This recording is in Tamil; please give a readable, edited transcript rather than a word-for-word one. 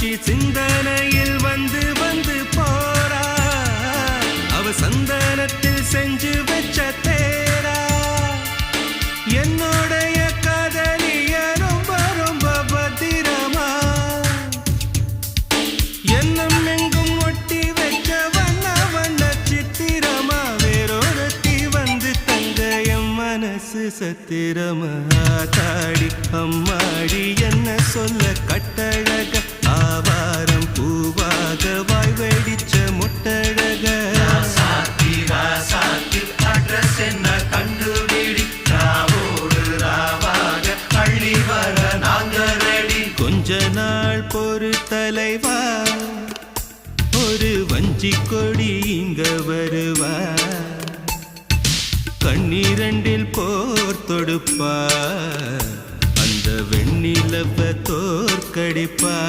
மீனாட்சி சிந்தனையில் வந்து வந்து போறா அவ சந்தனத்தில் செஞ்சு வச்ச தேரா என்னோடைய காதலிய ரொம்ப ரொம்ப பத்திரமா என்னும் எங்கும் ஒட்டி வச்ச வண்ண வண்ண சித்திரமா வேறொருத்தி வந்து தங்க என் மனசு சத்திரமா தாடி அம்மாடி என்ன சொல்ல கட்டழக ஆவாரம் பூவாக வாய் வெடிச்ச முட்டழக அட்ரஸ் என்ன கண்டுபிடி ராவோடு ராவாக அள்ளி வர நாங்க ரெடி கொஞ்ச நாள் பொறு தலைவா ஒரு வஞ்சி கொடி இங்க வருவா கண்ணீரண்டில் போர் தொடுப்பா அந்த வெண்ணிலவ தோற்கடிப்பா